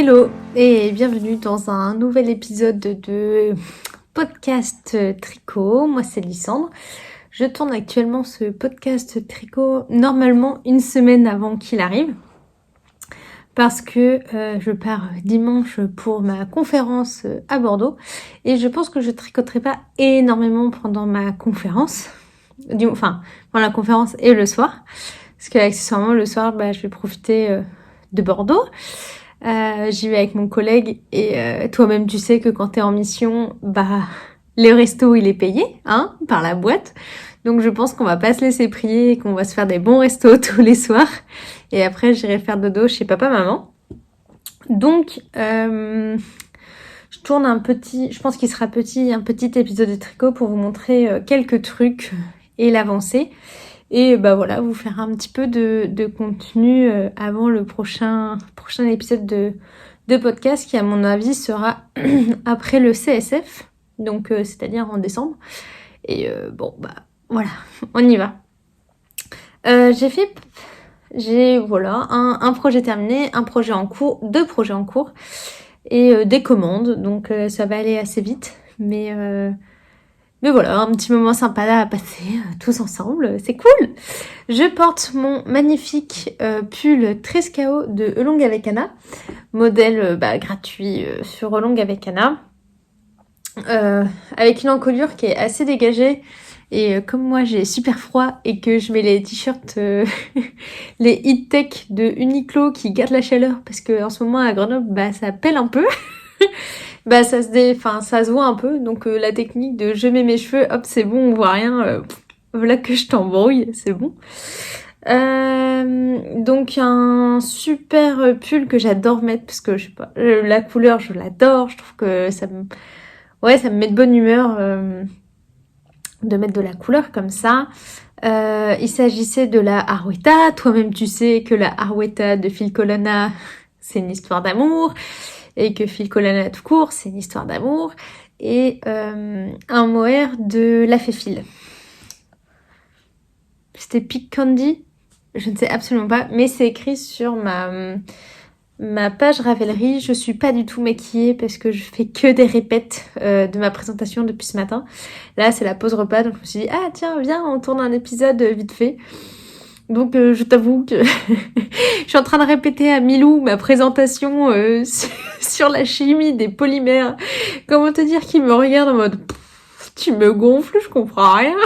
Hello et bienvenue dans un nouvel épisode de podcast tricot. Moi c'est Lysandre. Je tourne actuellement ce podcast tricot normalement une semaine avant qu'il arrive parce que je pars dimanche pour ma conférence à Bordeaux et je pense que je tricoterai pas énormément pendant ma conférence, enfin pendant la conférence et le soir parce que accessoirement le soir je vais profiter de Bordeaux. J'y vais avec mon collègue et toi-même tu sais que quand t'es en mission, le resto il est payé, par la boîte. Donc je pense qu'on va pas se laisser prier et qu'on va se faire des bons restos tous les soirs. Et après j'irai faire dodo chez papa-maman. Donc je tourne un petit épisode de tricot pour vous montrer quelques trucs et l'avancée. Et voilà, vous faire un petit peu de contenu avant le prochain épisode de podcast qui à mon avis sera après le CSF, donc c'est-à-dire en décembre. Et voilà, on y va. J'ai un projet terminé, un projet en cours, 2 projets en cours et des commandes, donc ça va aller assez vite, mais voilà, un petit moment sympa à passer tous ensemble, c'est cool. Je porte mon magnifique pull Trescao de Elong avec Anna, modèle gratuit sur Elong avec Anna, avec une encolure qui est assez dégagée. Et comme moi j'ai super froid et que je mets les t-shirts, les Heat Tech de Uniqlo qui gardent la chaleur parce que en ce moment à Grenoble ça pèle un peu. Ça se voit un peu, donc la technique de je mets mes cheveux, hop c'est bon, on voit rien, voilà que je t'embrouille, c'est bon. Donc un super pull que j'adore mettre parce que je sais pas, la couleur je l'adore, je trouve que ça me met de bonne humeur de mettre de la couleur comme ça. Il s'agissait de la Harwetta, toi-même tu sais que la Harwetta de Phil Colonna c'est une histoire d'amour. Et que Phil Colonna tout court, c'est une histoire d'amour. Et un mohair de La Féfile. C'était Peak Candy, je ne sais absolument pas, mais c'est écrit sur ma page Ravelry. Je suis pas du tout maquillée parce que je fais que des répètes de ma présentation depuis ce matin. Là, c'est la pause repas, donc je me suis dit, ah tiens, viens, on tourne un épisode vite fait. Donc je t'avoue que je suis en train de répéter à Milou ma présentation sur la chimie des polymères. Comment te dire qu'il me regarde en mode tu me gonfles, je comprends rien.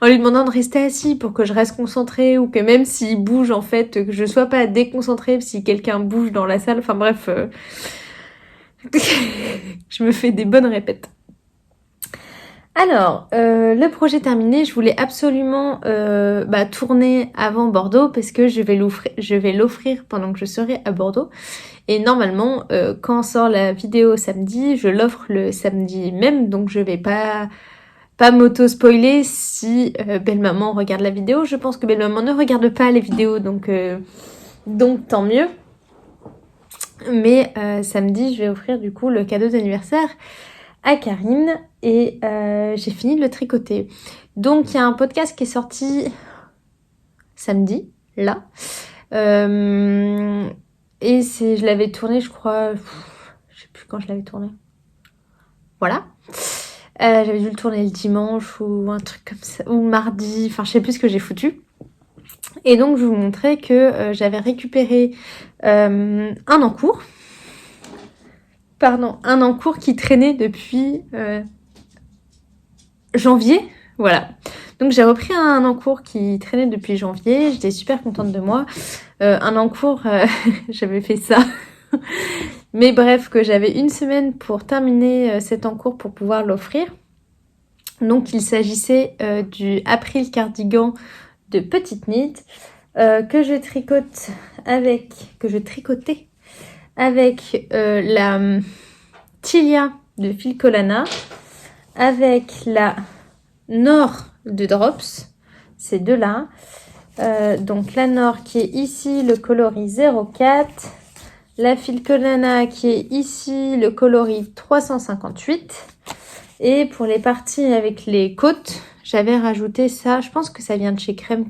En lui demandant de rester assis pour que je reste concentrée ou que même s'il bouge en fait, que je sois pas déconcentrée si quelqu'un bouge dans la salle. Enfin bref, je me fais des bonnes répètes. Alors, le projet terminé, je voulais absolument tourner avant Bordeaux parce que je vais l'offrir pendant que je serai à Bordeaux. Et normalement, quand sort la vidéo samedi, je l'offre le samedi même, donc je vais pas m'auto-spoiler si Belle Maman regarde la vidéo. Je pense que Belle Maman ne regarde pas les vidéos, donc tant mieux. Mais samedi, je vais offrir du coup le cadeau d'anniversaire à Karine et j'ai fini de le tricoter. Donc il y a un podcast qui est sorti samedi, là. Et je l'avais tourné, je crois, je sais plus quand je l'avais tourné. Voilà. J'avais dû le tourner le dimanche ou un truc comme ça, ou mardi, enfin je sais plus ce que j'ai foutu. Et donc je vous montrais que j'avais récupéré un encours. Un encours qui traînait depuis janvier, voilà. Donc j'ai repris un encours qui traînait depuis janvier, j'étais super contente de moi. Un encours, j'avais fait ça. Mais bref, que j'avais une semaine pour terminer cet encours pour pouvoir l'offrir. Donc il s'agissait du April Cardigan de Petite Knit que je tricotais avec la Tilia de Phil Colonna, avec la Nord de Drops, ces deux-là. Donc la Nord qui est ici, le coloris 04, la Phil Colonna qui est ici, le coloris 358. Et pour les parties avec les côtes, j'avais rajouté ça, je pense que ça vient de chez Crème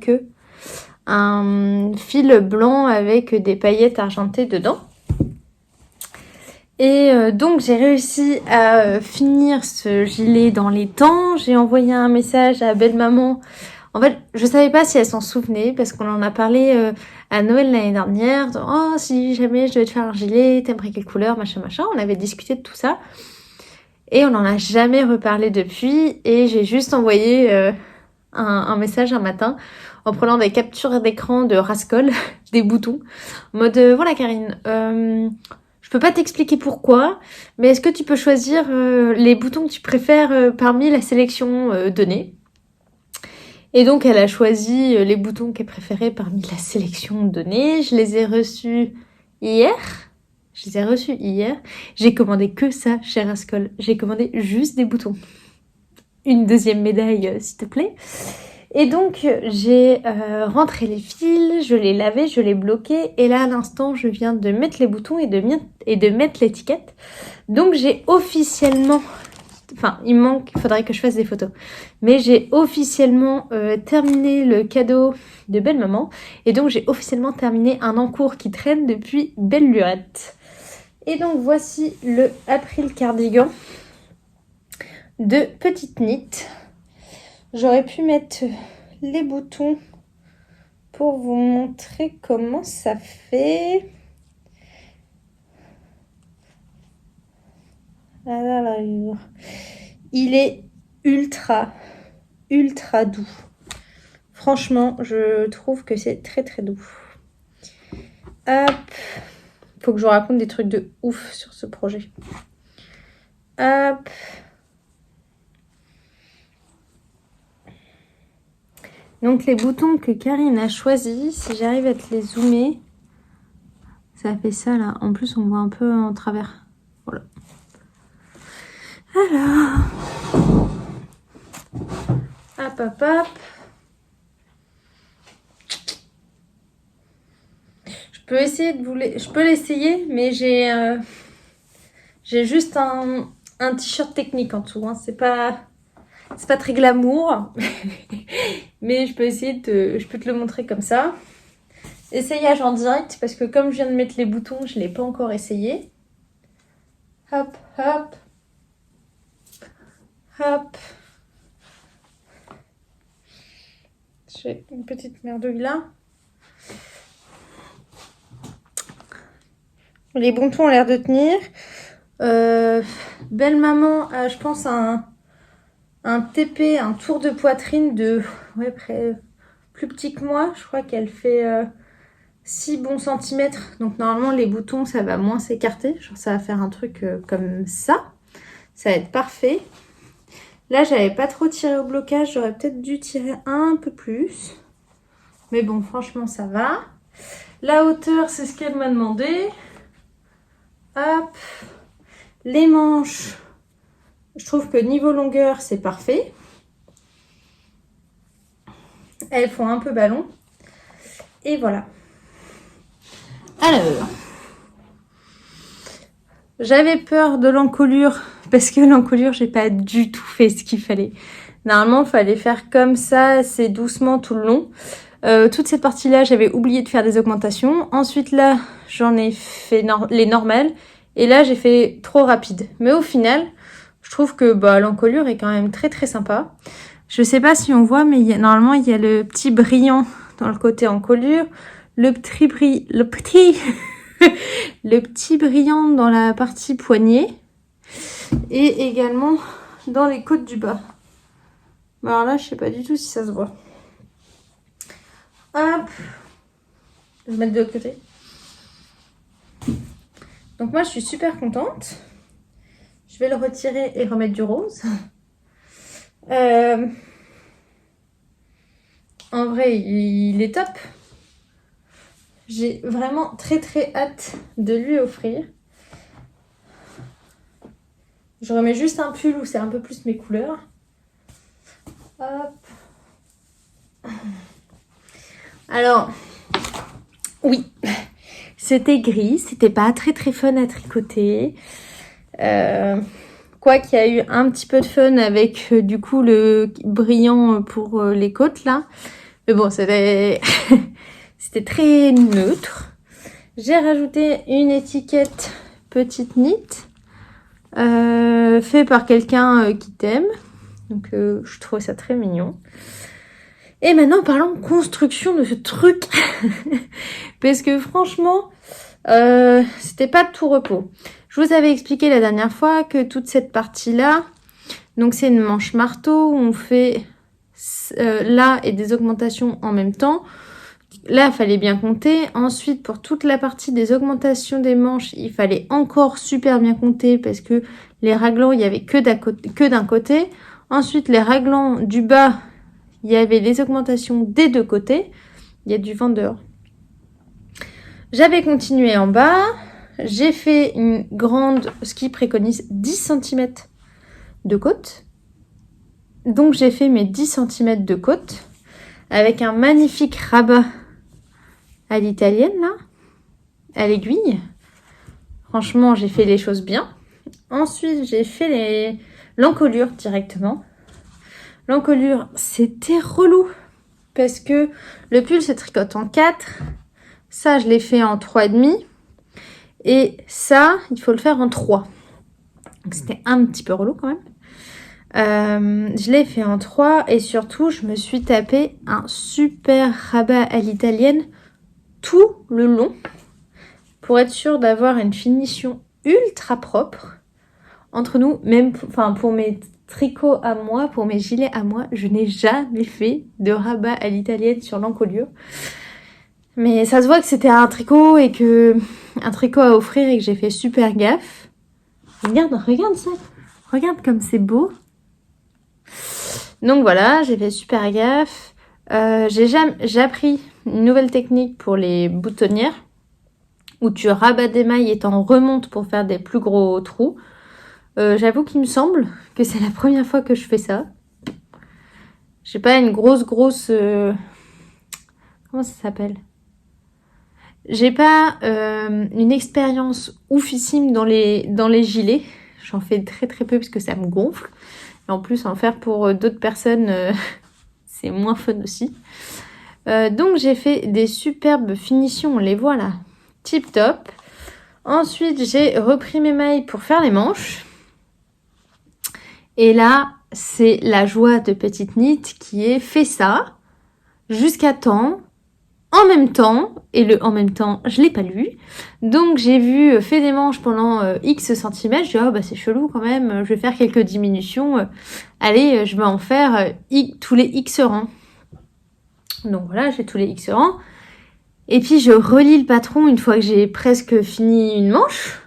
un fil blanc avec des paillettes argentées dedans. Et donc j'ai réussi à finir ce gilet dans les temps. J'ai envoyé un message à belle maman. En fait, je savais pas si elle s'en souvenait parce qu'on en a parlé à Noël l'année dernière. De, oh, si jamais je devais te faire un gilet, t'aimerais quelle couleur, machin, machin. On avait discuté de tout ça. Et on n'en a jamais reparlé depuis. Et j'ai juste envoyé un message un matin en prenant des captures d'écran de Rascol, des boutons. En mode, voilà Karine, je peux pas t'expliquer pourquoi, mais est-ce que tu peux choisir les boutons que tu préfères parmi la sélection donnée? Et donc elle a choisi les boutons qu'elle préférait parmi la sélection donnée. Je les ai reçus hier. J'ai commandé que ça chez Rascol. J'ai commandé juste des boutons. Une deuxième médaille, s'il te plaît. Et donc, j'ai rentré les fils, je les lavais, je les bloquais. Et là, à l'instant, je viens de mettre les boutons et de mettre l'étiquette. Donc, j'ai officiellement... Enfin, il faudrait que je fasse des photos. Mais j'ai officiellement terminé le cadeau de belle maman. Et donc, j'ai officiellement terminé un encours qui traîne depuis belle lurette. Et donc, voici le April cardigan de Petite Knit. J'aurais pu mettre les boutons pour vous montrer comment ça fait. Alors, il est ultra doux. Franchement, je trouve que c'est très doux. Hop. Faut que je vous raconte des trucs de ouf sur ce projet. Hop. Donc les boutons que Karine a choisis, si j'arrive à te les zoomer, ça fait ça là. En plus, on voit un peu en travers. Voilà. Alors, hop. Je peux l'essayer, mais j'ai juste un t-shirt technique en dessous. Hein. C'est pas très glamour, mais je peux te le montrer comme ça. Essayage en direct parce que comme je viens de mettre les boutons, je l'ai pas encore essayé. Hop. J'ai une petite merdouille là. Les boutons ont l'air de tenir. Belle maman a, je pense, un TP, un tour de poitrine de plus petit que moi. Je crois qu'elle fait 6 bons centimètres. Donc normalement, les boutons, ça va moins s'écarter. Genre, ça va faire un truc comme ça. Ça va être parfait. Là, j'avais pas trop tiré au blocage. J'aurais peut-être dû tirer un peu plus. Mais bon, franchement, ça va. La hauteur, c'est ce qu'elle m'a demandé. Hop. Les manches, je trouve que niveau longueur, c'est parfait. Elles font un peu ballon. Et voilà. Alors, j'avais peur de l'encolure parce que l'encolure, j'ai pas du tout fait ce qu'il fallait. Normalement, il fallait faire comme ça, assez doucement tout le long. Toute cette partie-là, j'avais oublié de faire des augmentations. Ensuite, là, j'en ai fait les normales. Et là, j'ai fait trop rapide. Mais au final, je trouve que l'encolure est quand même très sympa. Je sais pas si on voit, mais normalement, il y a le petit brillant dans le côté encolure. Le petit brillant dans la partie poignet. Et également dans les côtes du bas. Alors là, je sais pas du tout si ça se voit. Hop. Je vais mettre de l'autre côté. Donc moi, je suis super contente. Je vais le retirer et remettre du rose. En vrai, il est top. J'ai vraiment très hâte de lui offrir. Je remets juste un pull où c'est un peu plus mes couleurs. Hop. Alors, oui, c'était gris, c'était pas très fun à tricoter. Quoi qu'il y a eu un petit peu de fun avec du coup le brillant pour les côtes là. Mais bon, c'était très neutre. J'ai rajouté une étiquette petite knit fait par quelqu'un qui t'aime. Donc je trouve ça très mignon. Et maintenant parlons construction de ce truc. Parce que franchement, c'était pas de tout repos. Je vous avais expliqué la dernière fois que toute cette partie-là, donc c'est une manche marteau où on fait là et des augmentations en même temps. Là, il fallait bien compter. Ensuite, pour toute la partie des augmentations des manches, il fallait encore super bien compter parce que les raglans, il n'y avait que d'un côté. Ensuite, les raglans du bas, il y avait les augmentations des deux côtés. Il y a du vent dehors. J'avais continué en bas. J'ai fait une grande, ce qui préconise 10 cm de côte. Donc, j'ai fait mes 10 cm de côte avec un magnifique rabat à l'italienne, là, à l'aiguille. Franchement, j'ai fait les choses bien. Ensuite, j'ai fait l'encolure directement. L'encolure, c'était relou parce que le pull se tricote en 4. Ça, je l'ai fait en 3,5. Et ça, il faut le faire en 3. Donc, c'était un petit peu relou quand même. Je l'ai fait en 3 et surtout, je me suis tapé un super rabat à l'italienne tout le long pour être sûre d'avoir une finition ultra propre. Entre nous, même pour mes tricots à moi, pour mes gilets à moi, je n'ai jamais fait de rabat à l'italienne sur l'encolure. Mais ça se voit que c'était un tricot à offrir et que j'ai fait super gaffe. Regarde ça. Regarde comme c'est beau. Donc voilà, j'ai fait super gaffe. J'ai appris une nouvelle technique pour les boutonnières où tu rabats des mailles et t'en remontes pour faire des plus gros trous. J'avoue qu'il me semble que c'est la première fois que je fais ça. J'ai pas une grosse... Comment ça s'appelle ? J'ai pas une expérience oufissime dans les gilets. J'en fais très très peu parce que ça me gonfle. Et en plus, en faire pour d'autres personnes, c'est moins fun aussi. Donc j'ai fait des superbes finitions, on les voit là, tip top. Ensuite, j'ai repris mes mailles pour faire les manches. Et là, c'est la joie de Petite Knit qui est fait ça jusqu'à temps, en même temps, et le en même temps, je l'ai pas lu. Donc j'ai vu fait des manches pendant X centimètres, je dis bah c'est chelou quand même, je vais faire quelques diminutions. Allez, je vais en faire tous les X rangs. Donc voilà, j'ai tous les X rangs. Et puis je relis le patron une fois que j'ai presque fini une manche.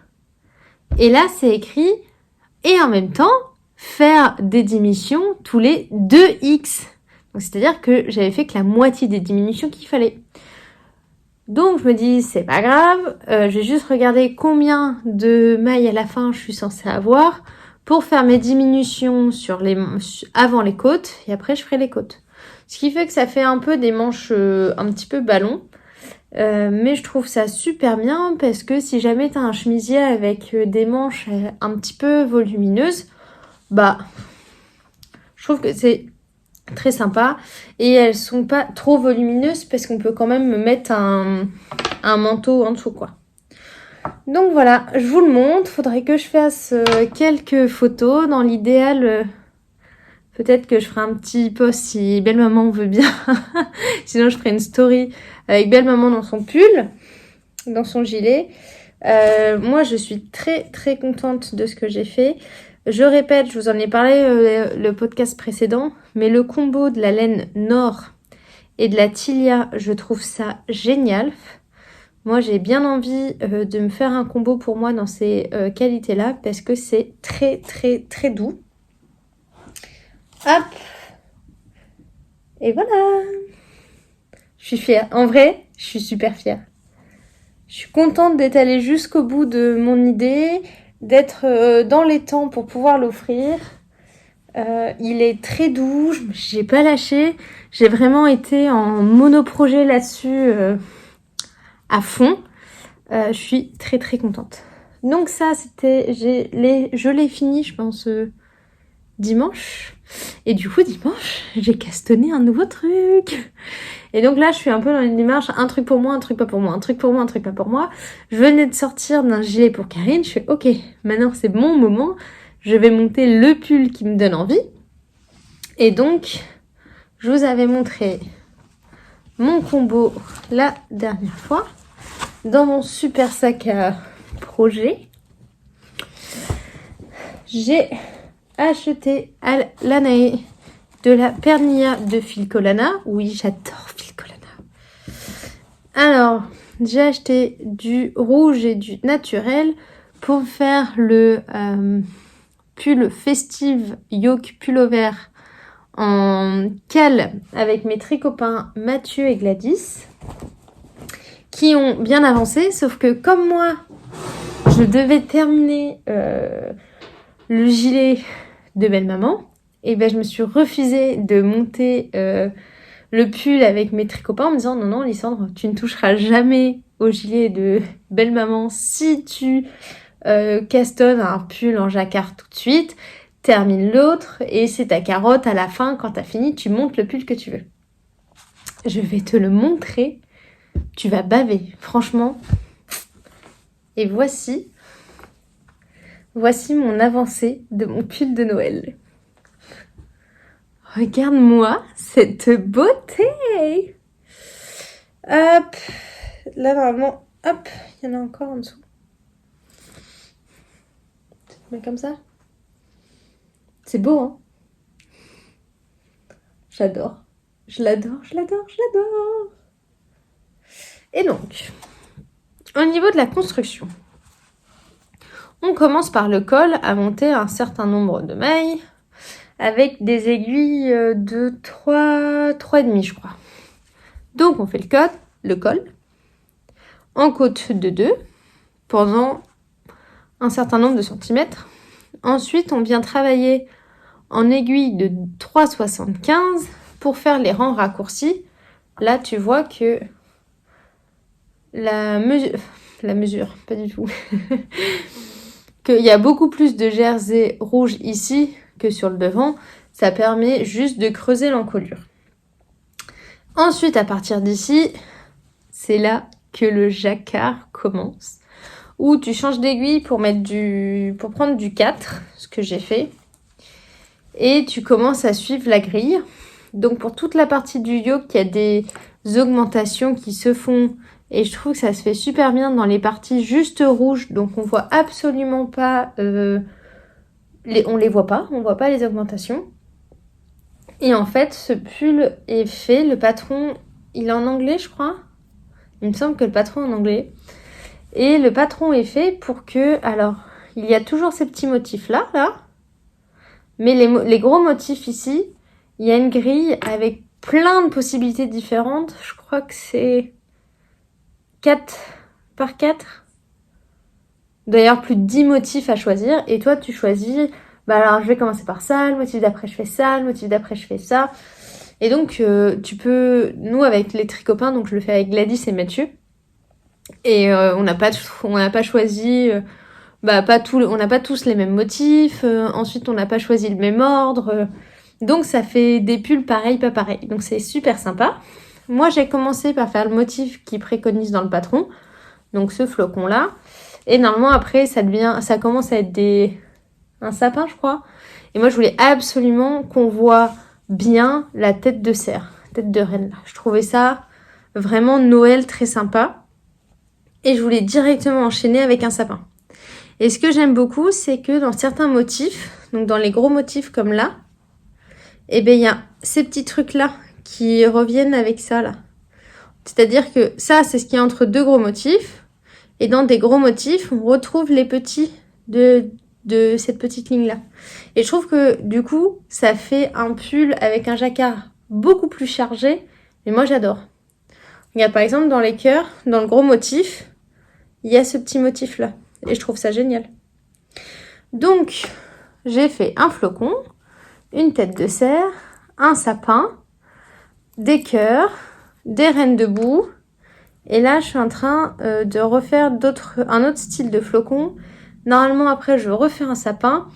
Et là, c'est écrit et en même temps faire des diminutions tous les 2x. Donc c'est-à-dire que j'avais fait que la moitié des diminutions qu'il fallait. Donc je me dis c'est pas grave, je vais juste regarder combien de mailles à la fin je suis censée avoir pour faire mes diminutions avant les côtes et après je ferai les côtes. Ce qui fait que ça fait un peu des manches un petit peu ballon. Mais je trouve ça super bien parce que si jamais tu as un chemisier avec des manches un petit peu volumineuses, bah je trouve que c'est très sympa et elles sont pas trop volumineuses parce qu'on peut quand même mettre un manteau en dessous quoi. Donc voilà, je vous le montre, faudrait que je fasse quelques photos. Dans l'idéal, peut-être que je ferai un petit post si Belle Maman veut bien. Sinon je ferai une story avec Belle Maman dans son pull, dans son gilet. Moi je suis très très contente de ce que j'ai fait. Je répète, je vous en ai parlé le podcast précédent, mais le combo de la laine Nord et de la Tilia, je trouve ça génial. Moi, j'ai bien envie de me faire un combo pour moi dans ces qualités-là parce que c'est très très très doux. Hop. Et voilà. Je suis fière. En vrai, je suis super fière. Je suis contente d'être allée jusqu'au bout de mon idée, d'être dans les temps pour pouvoir l'offrir. Il est très doux, j'ai pas lâché. J'ai vraiment été en monoprojet là-dessus à fond. Je suis très très contente. Donc ça, je l'ai fini, je pense, dimanche. Et du coup, dimanche, j'ai castonné un nouveau truc. Et donc là, je suis un peu dans une démarche, un truc pour moi, un truc pas pour moi, un truc pour moi, un truc pas pour moi. Je venais de sortir d'un gilet pour Karine. Je fais, ok, maintenant c'est mon moment. Je vais monter le pull qui me donne envie. Et donc, je vous avais montré mon combo la dernière fois dans mon super sac à projet. J'ai acheté à l'Anaé de la Pernilla de Filcolana. Oui, j'adore Filcolana. Alors, j'ai acheté du rouge et du naturel pour faire le pull festive yoke pullover en cale avec mes tricopains Mathieu et Gladys qui ont bien avancé, sauf que comme moi, je devais terminer le gilet de belle-maman, et ben je me suis refusée de monter le pull avec mes tricopains en me disant non, Lysandre, tu ne toucheras jamais au gilet de belle-maman si tu castonnes un pull en jacquard tout de suite. Termine l'autre et c'est ta carotte à la fin, quand t'as fini, tu montes le pull que tu veux. Je vais te le montrer, tu vas baver, franchement. Et voici mon avancée de mon pull de Noël. Regarde-moi cette beauté. Hop, là normalement, hop, il y en a encore en dessous. Tu te mets comme ça. C'est beau, hein? J'adore. Je l'adore. Et donc, au niveau de la construction, on commence par le col à monter un certain nombre de mailles avec des aiguilles de 3,5 je crois. Donc on fait le col en côte de 2 pendant un certain nombre de centimètres. Ensuite, on vient travailler en aiguille de 3,75 pour faire les rangs raccourcis. Là, tu vois que la mesure, pas du tout. Qu'il y a beaucoup plus de jersey rouge ici que sur le devant. Ça permet juste de creuser l'encolure. Ensuite, à partir d'ici, c'est là que le jacquard commence. Où tu changes d'aiguille pour prendre du 4, ce que j'ai fait. Et tu commences à suivre la grille. Donc pour toute la partie du yoke, il y a des augmentations qui se font. Et je trouve que ça se fait super bien dans les parties juste rouges. Donc on voit absolument pas... on voit pas les augmentations. Et en fait, ce pull est fait, le patron, il est en anglais, je crois. Il me semble que le patron est en anglais. Et le patron est fait pour que... Alors, il y a toujours ces petits motifs-là, là. Mais les gros motifs ici, il y a une grille avec plein de possibilités différentes. Je crois que c'est 4 par 4. D'ailleurs, plus de 10 motifs à choisir. Et toi, tu choisis... Bah alors, je vais commencer par ça, le motif d'après, je fais ça, le motif d'après, je fais ça. Et donc, tu peux... Nous, avec les tricopains, donc je le fais avec Gladys et Mathieu. Et on n'a pas choisi... on n'a pas tous les mêmes motifs. Ensuite, on n'a pas choisi le même ordre. Donc, ça fait des pulls pareils, pas pareils. Donc, c'est super sympa. Moi, j'ai commencé par faire le motif qui préconise dans le patron. Donc, ce flocon-là. Et normalement, après, ça commence à être un sapin, je crois. Et moi, je voulais absolument qu'on voit bien la tête de cerf, tête de reine. Je trouvais ça vraiment Noël très sympa. Et je voulais directement enchaîner avec un sapin. Et ce que j'aime beaucoup, c'est que dans certains motifs, donc dans les gros motifs comme là, eh ben il y a ces petits trucs-là qui reviennent avec ça, là. C'est-à-dire que ça, c'est ce qui est entre deux gros motifs. Et dans des gros motifs, on retrouve les petits de cette petite ligne-là. Et je trouve que, du coup, ça fait un pull avec un jacquard beaucoup plus chargé. Et moi, j'adore. Regarde, par exemple, dans les cœurs, dans le gros motif, il y a ce petit motif-là. Et je trouve ça génial. Donc, j'ai fait un flocon, une tête de cerf, un sapin, des cœurs, des reines debout. Et là, je suis en train de refaire un autre style de flocon. Normalement, après, je refais un sapin.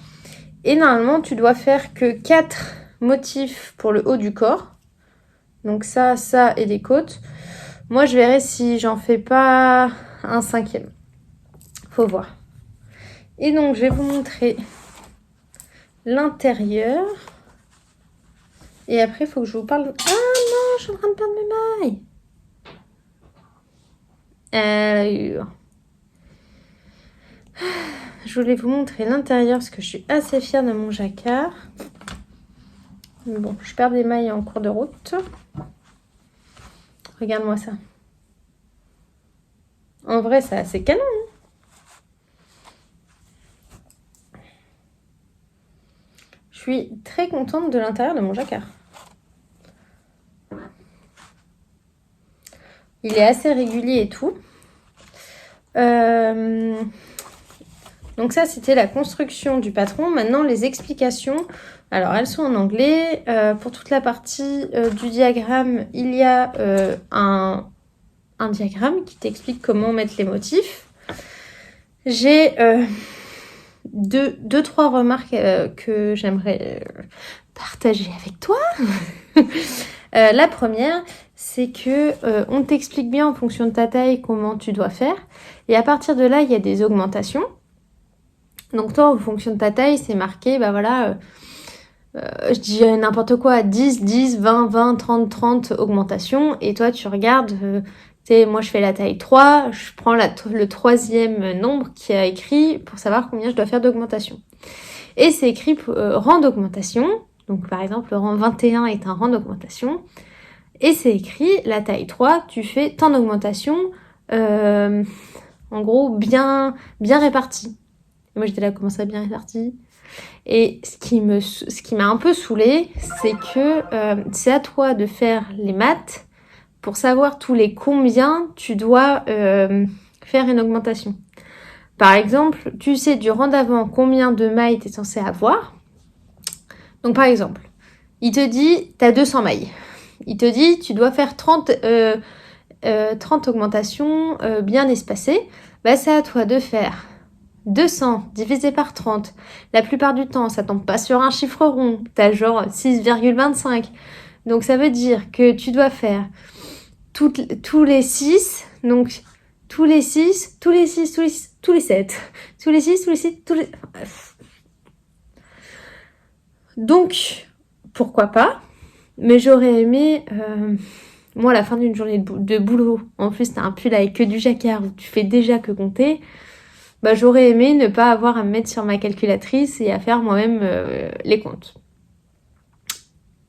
Et normalement, tu dois faire que 4 motifs pour le haut du corps. Donc ça et les côtes. Moi, je verrai si j'en fais pas un 5e. Faut voir. Et donc, je vais vous montrer l'intérieur. Et après, il faut que je vous parle... Ah non, je suis en train de perdre mes mailles. Je voulais vous montrer l'intérieur parce que je suis assez fière de mon jacquard. Bon, je perds des mailles en cours de route. Regarde-moi ça. En vrai, c'est assez canon. Je suis très contente de l'intérieur de mon jacquard. Il est assez régulier et tout. Donc ça, c'était la construction du patron. Maintenant, les explications. Alors, elles sont en anglais. Pour toute la partie du diagramme, il y a un diagramme qui t'explique comment mettre les motifs. J'ai deux, trois remarques que j'aimerais partager avec toi. La première, c'est que on t'explique bien en fonction de ta taille comment tu dois faire. Et à partir de là, il y a des augmentations. Donc toi, en fonction de ta taille, c'est marqué, bah voilà, je dis n'importe quoi, 10, 10, 20, 20, 30, 30 augmentations. Et toi, tu regardes, moi je fais la taille 3, je prends le 3e nombre qui a écrit pour savoir combien je dois faire d'augmentation. Et c'est écrit rang d'augmentation. Donc par exemple, le rang 21 est un rang d'augmentation. Et c'est écrit, la taille 3, tu fais tant d'augmentation, en gros, bien répartie. Et moi j'étais là, comment ça bien réparti? Et ce qui m'a un peu saoulée, c'est que c'est à toi de faire les maths pour savoir tous les combien tu dois faire une augmentation. Par exemple, tu sais du rang d'avant combien de mailles tu es censé avoir. Donc par exemple, il te dit, tu as 200 mailles. Il te dit, tu dois faire 30 augmentations bien espacées. Bah, c'est à toi de faire 200 divisé par 30. La plupart du temps, ça tombe pas sur un chiffre rond. T'as genre 6,25. Donc ça veut dire que tu dois faire tous les 6. Donc tous les 6, tous les 6, tous les 6, tous les 7. Tous les 6, tous les 6, tous les... Donc, pourquoi pas? Mais j'aurais aimé... moi, à la fin d'une journée de boulot, en plus, t'as un pull avec que du jacquard où tu fais déjà que compter... Bah, j'aurais aimé ne pas avoir à me mettre sur ma calculatrice et à faire moi-même les comptes.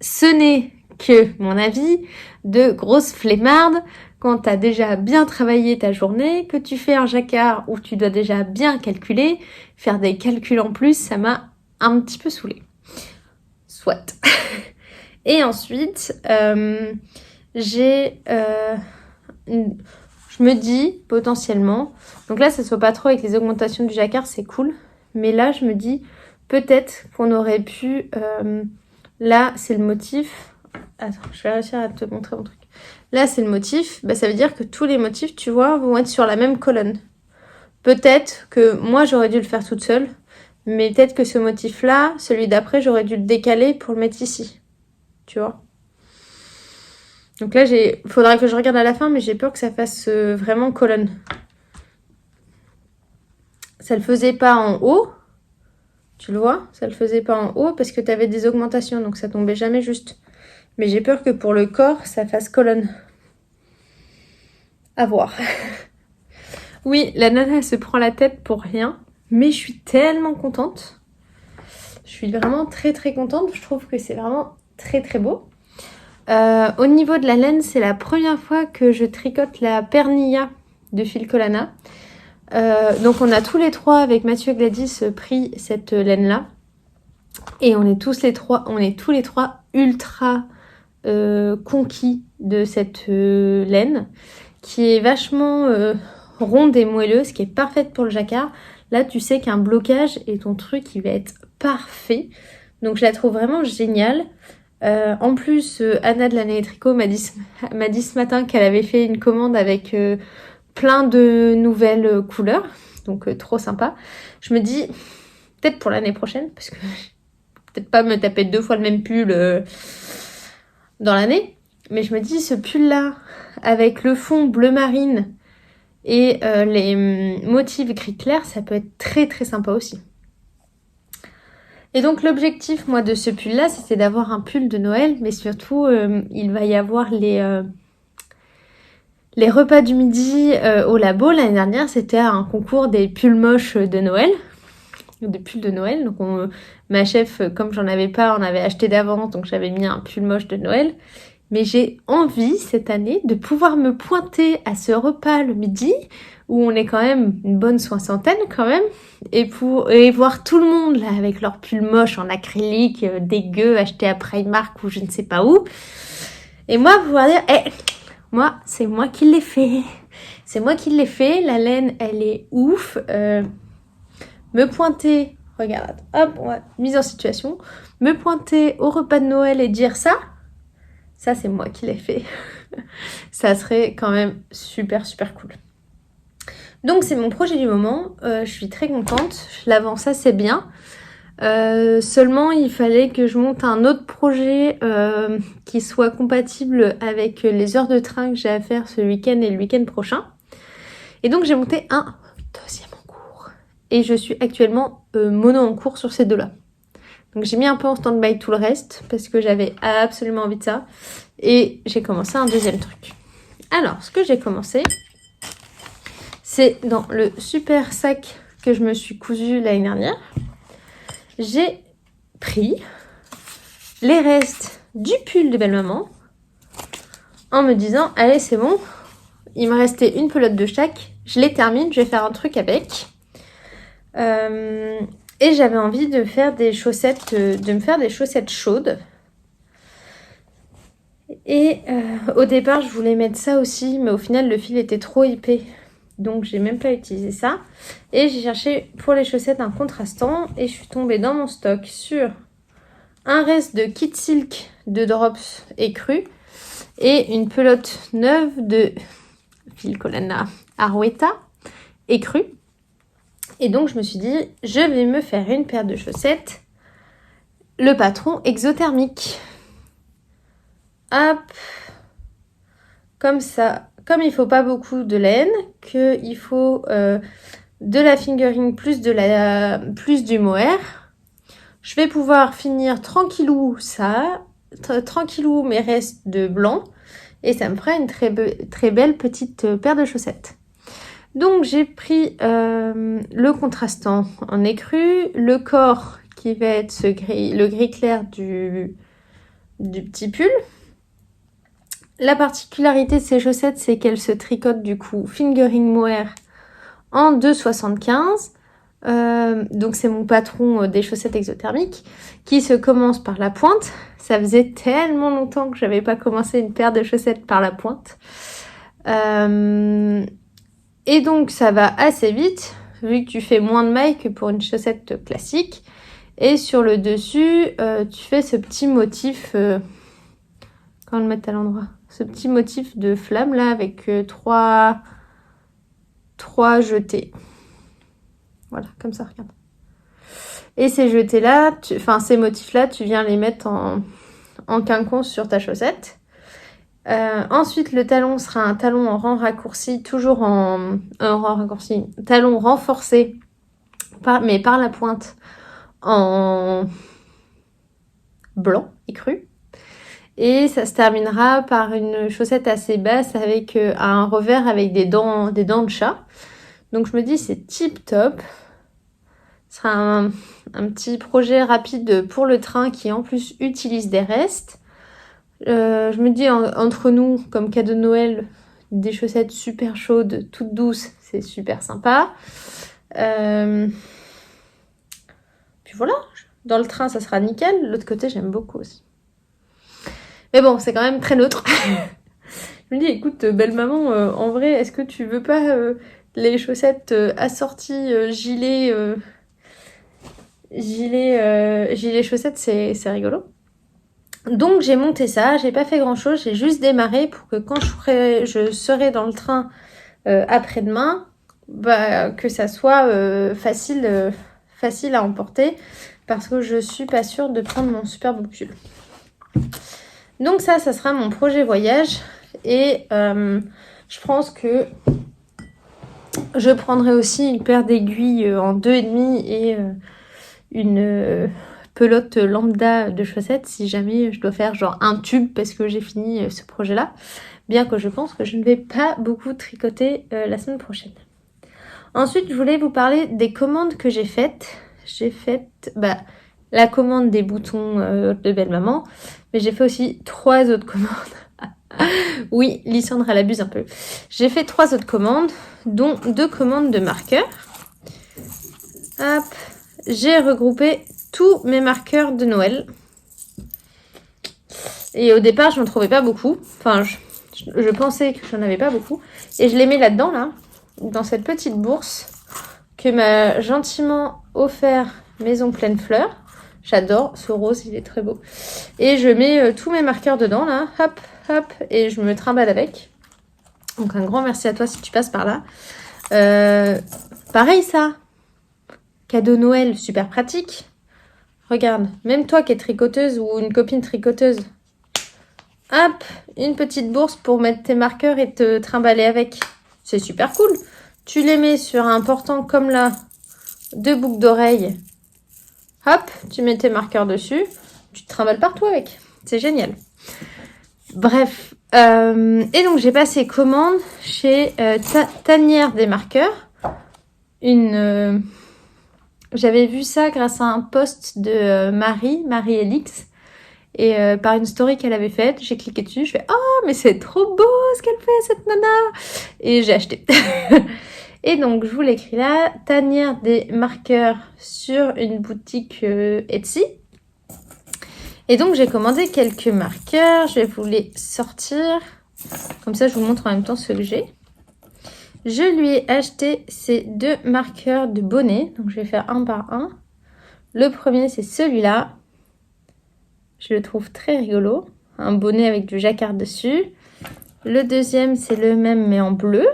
Ce n'est que mon avis de grosse flemmarde quand tu as déjà bien travaillé ta journée, que tu fais un jacquard où tu dois déjà bien calculer, faire des calculs en plus, ça m'a un petit peu saoulée. Soit. Et ensuite, je me dis potentiellement, donc là ça se voit pas trop avec les augmentations du jacquard, c'est cool, mais là je me dis peut-être qu'on aurait pu, là c'est le motif, attends je vais réussir à te montrer mon truc, là c'est le motif, bah, ça veut dire que tous les motifs tu vois vont être sur la même colonne. Peut-être que moi j'aurais dû le faire toute seule, mais peut-être que ce motif là, celui d'après j'aurais dû le décaler pour le mettre ici, tu vois. Donc là, faudra que je regarde à la fin, mais j'ai peur que ça fasse vraiment colonne. Ça le faisait pas en haut. Tu le vois? Ça le faisait pas en haut parce que tu avais des augmentations, donc ça tombait jamais juste. Mais j'ai peur que pour le corps, ça fasse colonne. À voir. Oui, la nana, elle se prend la tête pour rien. Mais je suis tellement contente. Je suis vraiment très très contente. Je trouve que c'est vraiment très très beau. Au niveau de la laine, c'est la première fois que je tricote la Pernilla de Filcolana. Donc on a tous les trois avec Mathieu et Gladys pris cette laine-là. Et on est tous les trois ultra conquis de cette laine qui est vachement ronde et moelleuse, qui est parfaite pour le jacquard. Là, tu sais qu'un blocage et ton truc, il va être parfait. Donc je la trouve vraiment géniale. En plus, Anna de l'année tricot m'a dit ce matin qu'elle avait fait une commande avec plein de nouvelles couleurs. Donc trop sympa. Je me dis, peut-être pour l'année prochaine, parce que peut-être pas me taper 2 fois le même pull dans l'année. Mais je me dis, ce pull-là, avec le fond bleu marine et les motifs gris clair, ça peut être très très sympa aussi. Et donc l'objectif, moi, de ce pull-là, c'était d'avoir un pull de Noël, mais surtout, il va y avoir les repas du midi au labo. L'année dernière, c'était un concours des pulls moches de Noël, des pulls de Noël. Donc ma chef, comme j'en avais pas, on avait acheté d'avance, donc j'avais mis un pull moche de Noël. Mais j'ai envie cette année de pouvoir me pointer à ce repas le midi, où on est quand même une bonne soixantaine quand même, et voir tout le monde là avec leur pull moche en acrylique, dégueu, acheté à Primark ou je ne sais pas où. Et moi, pouvoir dire, moi, c'est moi qui l'ai fait. C'est moi qui l'ai fait, la laine, elle est ouf. Me pointer, regarde, hop, mise en situation, me pointer au repas de Noël et dire ça, c'est moi qui l'ai fait. Ça serait quand même super, super cool. Donc, c'est mon projet du moment. Je suis très contente. Je l'avance assez bien. Seulement, il fallait que je monte un autre projet qui soit compatible avec les heures de train que j'ai à faire ce week-end et le week-end prochain. Et donc, j'ai monté un deuxième en cours. Et je suis actuellement mono en cours sur ces deux-là. Donc, j'ai mis un peu en stand-by tout le reste parce que j'avais absolument envie de ça. Et j'ai commencé un deuxième truc. Alors, ce que j'ai commencé, c'est dans le super sac que je me suis cousu l'année dernière. J'ai pris les restes du pull de belle-maman en me disant, allez, c'est bon, il me restait une pelote de chaque, je les termine, je vais faire un truc avec. Et j'avais envie de faire des chaussettes, de me faire des chaussettes chaudes. Et au départ, je voulais mettre ça aussi, mais au final, le fil était trop épais. Donc, j'ai même pas utilisé ça. Et j'ai cherché pour les chaussettes un contrastant. Et je suis tombée dans mon stock sur un reste de Kit Silk de Drops écru. Et une pelote neuve de Filcolana Arweta écru. Et donc, je me suis dit, je vais me faire une paire de chaussettes. Le patron exothermique. Hop, comme ça, comme il faut pas beaucoup de laine, qu'il faut de la fingering plus du mohair, je vais pouvoir finir tranquillou tranquillou mes restes de blanc, et ça me fera une très belle petite paire de chaussettes. Donc j'ai pris le contrastant en écru, le corps qui va être le gris clair du petit pull. La particularité de ces chaussettes, c'est qu'elles se tricotent du coup fingering mohair en 2,75. Donc c'est mon patron des chaussettes exothermiques qui se commence par la pointe. Ça faisait tellement longtemps que j'avais pas commencé une paire de chaussettes par la pointe. Et donc ça va assez vite vu que tu fais moins de mailles que pour une chaussette classique. Et sur le dessus, tu fais ce petit motif... Comment le mettre à l'endroit ? Ce petit motif de flamme là avec trois jetés. Voilà, comme ça, regarde. Et ces jetés là, ces motifs là, tu viens les mettre en quinconce sur ta chaussette. Ensuite, le talon sera un talon en rang raccourci, toujours talon renforcé, mais par la pointe en blanc écru. Et ça se terminera par une chaussette assez basse avec un revers avec des dents de chat. Donc je me dis c'est tip top. Ce sera un petit projet rapide pour le train qui en plus utilise des restes. Je me dis entre nous, comme cadeau de Noël, des chaussettes super chaudes, toutes douces, c'est super sympa. Puis voilà, dans le train ça sera nickel. L'autre côté j'aime beaucoup aussi. Mais bon, c'est quand même très neutre. Je me dis, écoute, belle maman, en vrai, est-ce que tu veux pas les chaussettes assorties gilet chaussettes, c'est rigolo. Donc j'ai monté ça, j'ai pas fait grand chose, j'ai juste démarré pour que quand je serai dans le train après-demain, que ça soit facile facile à emporter parce que je suis pas sûre de prendre mon superbe pull. Donc ça sera mon projet voyage et je pense que je prendrai aussi une paire d'aiguilles en 2,5 et une pelote lambda de chaussettes si jamais je dois faire genre un tube parce que j'ai fini ce projet-là. Bien que je pense que je ne vais pas beaucoup tricoter la semaine prochaine. Ensuite, je voulais vous parler des commandes que j'ai faites. J'ai fait la commande des boutons de belle-maman, mais j'ai fait aussi 3 autres commandes. Oui, Lysandre, elle abuse un peu. J'ai fait 3 autres commandes, dont 2 commandes de marqueurs. Hop, j'ai regroupé tous mes marqueurs de Noël. Et au départ, je n'en trouvais pas beaucoup. Enfin, je pensais que j'en avais pas beaucoup. Et je les mets là-dedans, là, dans cette petite bourse que m'a gentiment offert Maison Pleine Fleurs. J'adore ce rose, il est très beau. Et je mets tous mes marqueurs dedans, là. Hop, hop. Et je me trimballe avec. Donc un grand merci à toi si tu passes par là. Pareil ça. Cadeau Noël, super pratique. Regarde, même toi qui es tricoteuse ou une copine tricoteuse. Hop, une petite bourse pour mettre tes marqueurs et te trimballer avec. C'est super cool. Tu les mets sur un portant comme là, 2 boucles d'oreilles. Hop, tu mets tes marqueurs dessus. Tu te trimbales partout avec. C'est génial. Bref. Et donc, j'ai passé commande chez Tanière des marqueurs. J'avais vu ça grâce à un post de Marie Elix. Et par une story qu'elle avait faite, j'ai cliqué dessus, je fais « Oh, mais c'est trop beau ce qu'elle fait, cette nana !» Et j'ai acheté. Et donc, je vous l'écris là, Tanière des marqueurs sur une boutique Etsy. Et donc, j'ai commandé quelques marqueurs, je vais vous les sortir. Comme ça, je vous montre en même temps ceux que j'ai. Je lui ai acheté ces 2 marqueurs de bonnet. Donc, je vais faire un par un. Le premier, c'est celui-là. Je le trouve très rigolo. Un bonnet avec du jacquard dessus. Le deuxième, c'est le même mais en bleu.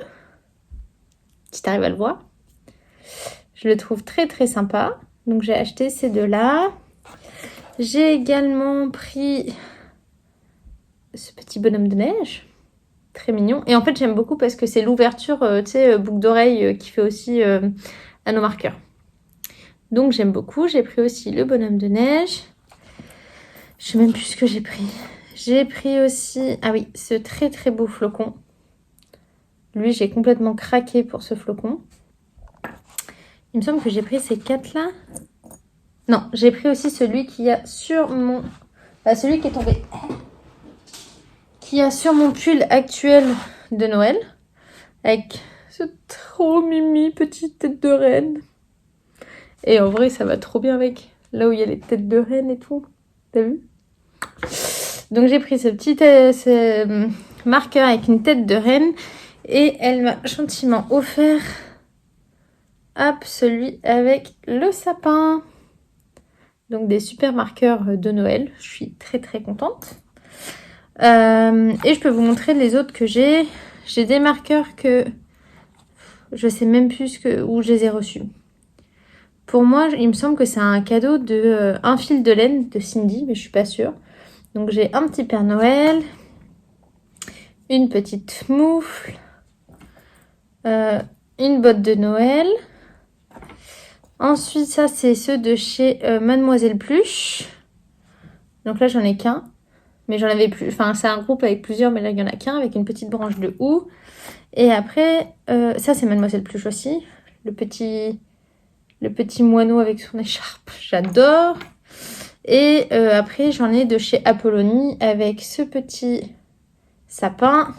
Si tu arrives à le voir. Je le trouve très très sympa. Donc j'ai acheté ces 2-là. J'ai également pris ce petit bonhomme de neige. Très mignon. Et en fait, j'aime beaucoup parce que c'est l'ouverture, tu sais, boucle d'oreille qui fait aussi à nos marqueurs. Donc j'aime beaucoup. J'ai pris aussi le bonhomme de neige. Je sais même plus ce que j'ai pris. J'ai pris aussi, ah oui, ce très très beau flocon. Lui, j'ai complètement craqué pour ce flocon. Il me semble que j'ai pris ces 4-là. Non, j'ai pris aussi celui qui a sur mon... Enfin, celui qui est tombé. Qui a sur mon pull actuel de Noël. Avec ce trop mimi petite tête de reine. Et en vrai, ça va trop bien avec. Là où il y a les têtes de reine et tout. T'as vu? Donc j'ai pris ce petit marqueur avec une tête de reine. Et elle m'a gentiment offert celui avec le sapin. Donc des super marqueurs de Noël. Je suis très très contente. Et je peux vous montrer les autres que j'ai. J'ai des marqueurs que je sais même plus où je les ai reçus. Pour moi, il me semble que c'est un cadeau de un fil de laine de Cindy, mais je suis pas sûre. Donc j'ai un petit Père Noël, une petite moufle, une botte de Noël. Ensuite, ça c'est ceux de chez Mademoiselle Pluche. Donc là, j'en ai qu'un. Mais j'en avais plus. Enfin, c'est un groupe avec plusieurs, mais là, il n'y en a qu'un avec une petite branche de houx. Et après, ça c'est Mademoiselle Pluche aussi. Le petit moineau avec son écharpe. J'adore. Et après, j'en ai de chez Apollonie avec ce petit sapin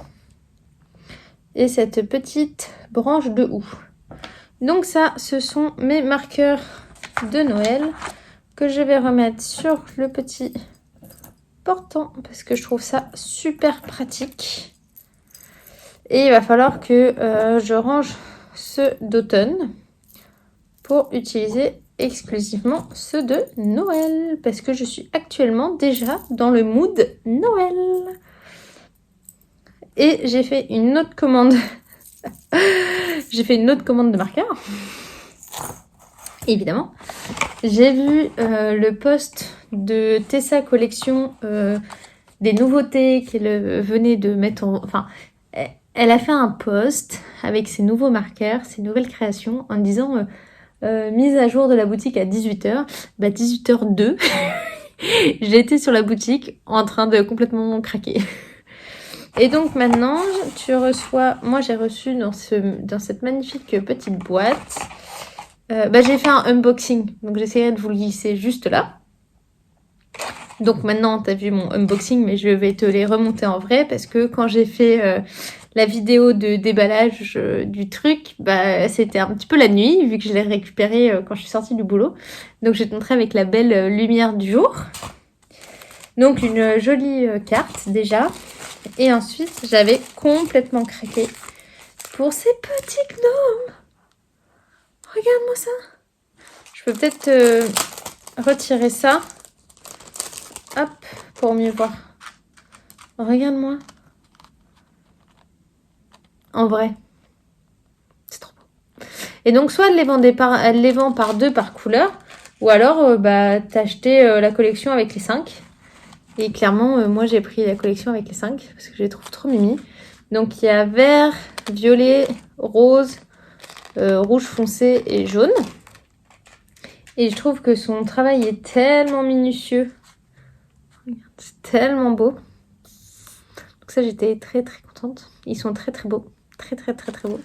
et cette petite branche de houx. Donc ça, ce sont mes marqueurs de Noël que je vais remettre sur le petit portant parce que je trouve ça super pratique. Et il va falloir que je range ceux d'automne pour utiliser exclusivement ceux de Noël parce que je suis actuellement déjà dans le mood Noël. Et j'ai fait une autre commande. J'ai fait une autre commande de marqueurs. évidemment. J'ai vu le post de Tessa Collection des nouveautés qu'elle venait de mettre en... Enfin, elle a fait un post avec ses nouveaux marqueurs, ses nouvelles créations, en disant mise à jour de la boutique à 18h. 18h02, j'étais sur la boutique en train de complètement craquer. Et donc maintenant, tu reçois... Moi, j'ai reçu dans cette magnifique petite boîte... j'ai fait un unboxing. Donc, j'essaierai de vous le glisser juste là. Donc, maintenant, tu as vu mon unboxing, mais je vais te les remonter en vrai. Parce que quand j'ai fait la vidéo de déballage du truc, c'était un petit peu la nuit, vu que je l'ai récupéré quand je suis sortie du boulot. Donc, j'ai montré avec la belle lumière du jour. Donc, une jolie carte, déjà. Et ensuite, j'avais complètement craqué pour ces petits gnomes. Regarde-moi ça. Je peux peut-être retirer ça. Hop, pour mieux voir. Regarde-moi. En vrai. C'est trop beau. Et donc, soit elle les vend par 2 par couleur, ou alors t'achetais la collection avec les 5. Et clairement, moi, j'ai pris la collection avec les 5 parce que je les trouve trop mimi. Donc, il y a vert, violet, rose, rouge foncé et jaune. Et je trouve que son travail est tellement minutieux. C'est tellement beau. Donc ça, j'étais très très contente. Ils sont très très beaux. Très très très très beaux.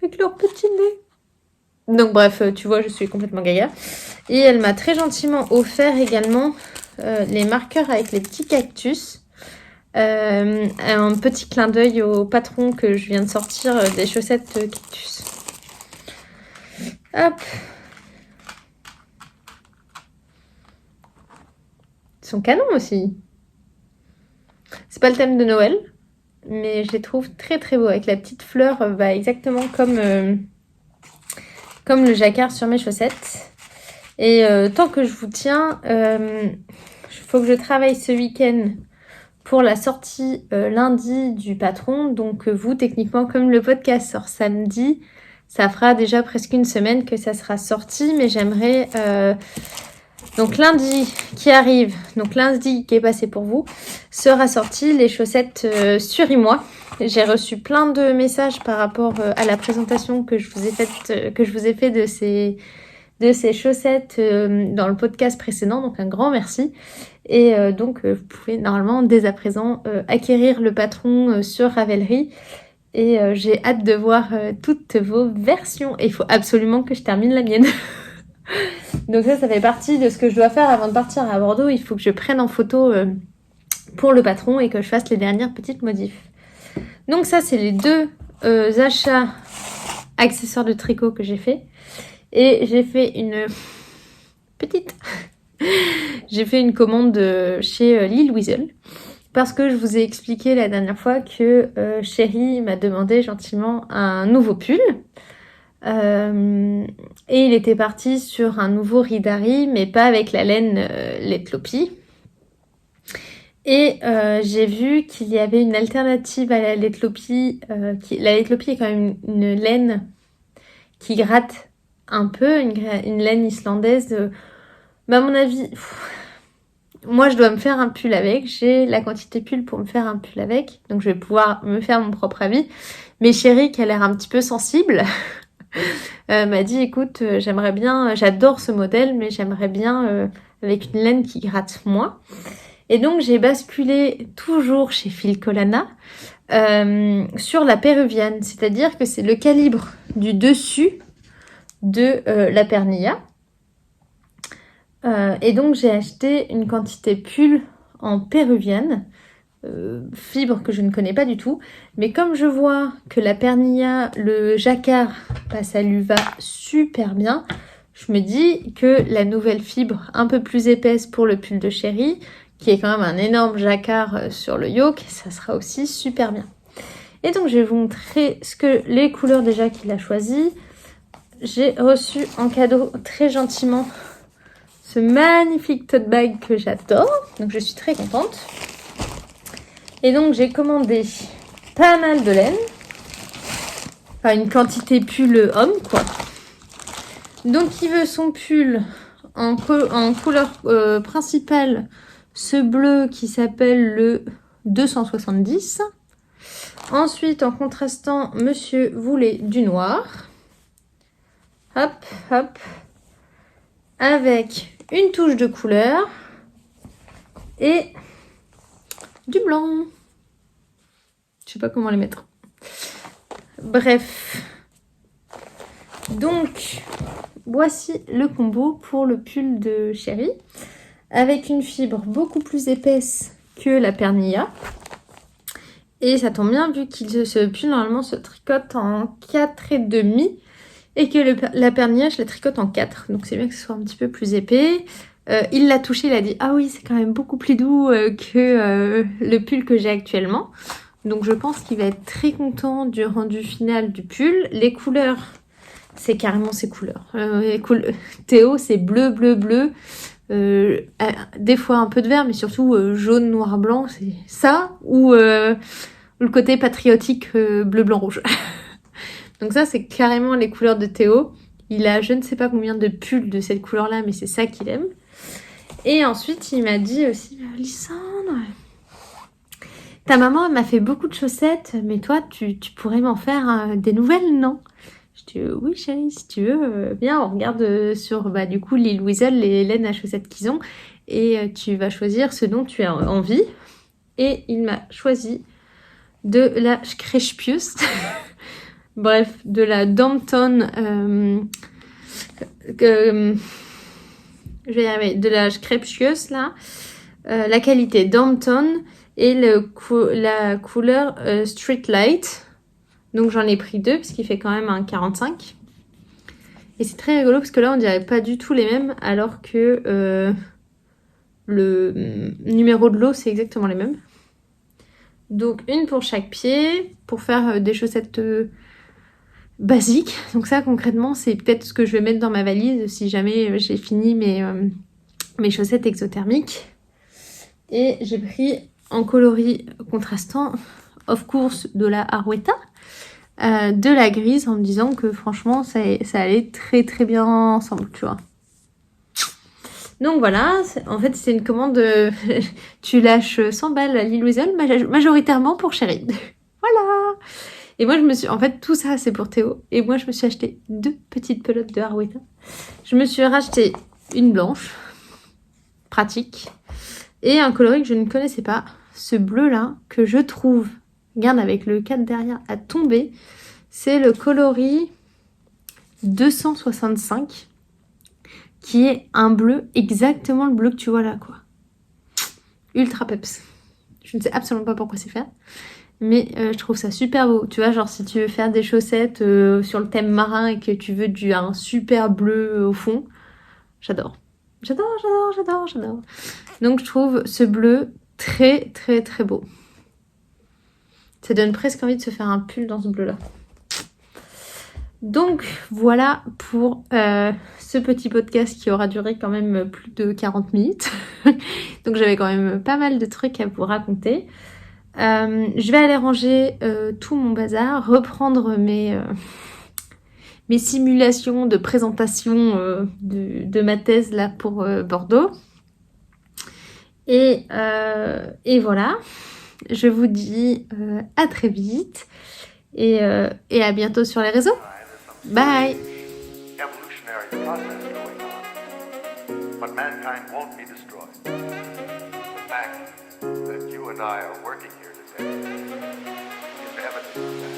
Avec leur petit nez. Donc bref, tu vois, je suis complètement gaga. Et elle m'a très gentiment offert également les marqueurs avec les petits cactus. Un petit clin d'œil au patron que je viens de sortir des chaussettes cactus. Hop. Ils sont canons aussi. C'est pas le thème de Noël, mais je les trouve très très beaux avec la petite fleur, exactement comme le jacquard sur mes chaussettes. Et tant que je vous tiens, il faut que je travaille ce week-end pour la sortie lundi du patron. Donc vous, techniquement, comme le podcast sort samedi, ça fera déjà presque une semaine que ça sera sorti, mais j'aimerais... Donc lundi qui arrive, donc lundi qui est passé pour vous, sera sorti les chaussettes sur Imois. J'ai reçu plein de messages par rapport à la présentation que je vous ai fait de ces chaussettes dans le podcast précédent. Donc un grand merci. Et donc vous pouvez normalement dès à présent acquérir le patron sur Ravelry. Et j'ai hâte de voir toutes vos versions. Et il faut absolument que je termine la mienne. Donc ça fait partie de ce que je dois faire avant de partir à Bordeaux. Il faut que je prenne en photo pour le patron et que je fasse les dernières petites modifs. Donc ça, c'est les 2 achats accessoires de tricot que j'ai fait. Et j'ai fait une petite... j'ai fait une commande chez Lille Weasel. Parce que je vous ai expliqué la dernière fois que Chérie m'a demandé gentiment un nouveau pull. Et il était parti sur un nouveau Ridari, mais pas avec la laine Letlopi. Et j'ai vu qu'il y avait une alternative à la Letlopi. La Letlopi est quand même une laine qui gratte un peu, une laine islandaise. À mon avis, moi je dois me faire un pull avec. J'ai la quantité pull pour me faire un pull avec. Donc je vais pouvoir me faire mon propre avis. Mais Chérie, qui a l'air un petit peu sensible... m'a dit écoute j'aimerais bien, j'adore ce modèle mais j'aimerais bien avec une laine qui gratte moins. Et donc j'ai basculé toujours chez Filcolana sur la péruvienne, c'est-à-dire que c'est le calibre du dessus de la pernilla. Et donc j'ai acheté une quantité pull en péruvienne, fibre que je ne connais pas du tout, mais comme je vois que la pernilla, le jacquard, ça lui va super bien, je me dis que la nouvelle fibre un peu plus épaisse pour le pull de Chérie, qui est quand même un énorme jacquard sur le yoke, ça sera aussi super bien. Et donc je vais vous montrer les couleurs déjà qu'il a choisies. J'ai reçu en cadeau très gentiment ce magnifique tote bag que j'adore, donc je suis très contente. Et donc j'ai commandé pas mal de laine, enfin une quantité pull homme quoi. Donc il veut son pull en couleur principale, ce bleu qui s'appelle le 270. Ensuite, en contrastant, monsieur voulait du noir. Hop, hop. Avec une touche de couleur et du blanc. Je sais pas comment les mettre. Bref. Donc, voici le combo pour le pull de Chéri. Avec une fibre beaucoup plus épaisse que la Pernilla. Et ça tombe bien vu que ce pull normalement se tricote en 4,5 et que la Pernilla je la tricote en 4. Donc c'est bien que ce soit un petit peu plus épais. Il l'a touché, il a dit ah oui c'est quand même beaucoup plus doux que le pull que j'ai actuellement. Donc je pense qu'il va être très content du rendu final du pull. Les couleurs, c'est carrément ses couleurs. Théo c'est bleu, bleu, bleu. Des fois un peu de vert mais surtout jaune, noir, blanc. C'est ça ou le côté patriotique bleu, blanc, rouge. Donc ça c'est carrément les couleurs de Théo. Il a je ne sais pas combien de pulls de cette couleur là mais c'est ça qu'il aime. Et ensuite il m'a dit aussi Lysandre, ta maman elle m'a fait beaucoup de chaussettes mais toi tu pourrais m'en faire des nouvelles non? Je dis oui chérie si tu veux bien on regarde sur du coup Lil Weasel les laines à chaussettes qu'ils ont et tu vas choisir ce dont tu as envie. Et il m'a choisi de la Skrespius. Bref, de la Dompton. Je vais y arriver. De la Skrespius, là. La qualité Dompton et la couleur Street Light. Donc j'en ai pris 2 parce qu'il fait quand même un 45. Et c'est très rigolo parce que là on dirait pas du tout les mêmes alors que le numéro de lot c'est exactement les mêmes. Donc une pour chaque pied pour faire des chaussettes basiques. Donc ça concrètement c'est peut-être ce que je vais mettre dans ma valise si jamais j'ai fini mes chaussettes exothermiques. Et j'ai pris en coloris contrastant of course de la Arwetta, de la grise en me disant que franchement ça allait très très bien ensemble tu vois. Donc voilà, en fait c'est une commande, tu lâches 100 balles à Lil Weasel majoritairement pour Chéri. Voilà. Et moi je me suis, en fait tout ça c'est pour Théo. Et moi je me suis acheté 2 petites pelotes de Arwetta. Je me suis racheté une blanche, pratique, et un coloris que je ne connaissais pas. Ce bleu là que je trouve, regarde avec le cadre derrière, à tomber. C'est le coloris 265. Qui est un bleu, exactement le bleu que tu vois là, quoi. Ultra peps. Je ne sais absolument pas pourquoi c'est fait. Mais je trouve ça super beau. Tu vois, genre si tu veux faire des chaussettes sur le thème marin et que tu veux un super bleu au fond, j'adore. J'adore, j'adore, j'adore, j'adore. Donc je trouve ce bleu très, très, très beau. Ça donne presque envie de se faire un pull dans ce bleu-là. Donc voilà pour ce petit podcast qui aura duré quand même plus de 40 minutes. Donc j'avais quand même pas mal de trucs à vous raconter. Je vais aller ranger tout mon bazar, reprendre mes simulations de présentation de ma thèse là pour Bordeaux. Et voilà, je vous dis à très vite et à bientôt sur les réseaux. Bye. Evolutionary process going on, but mankind won't be destroyed. The fact that you and I are working here today is evidence of that.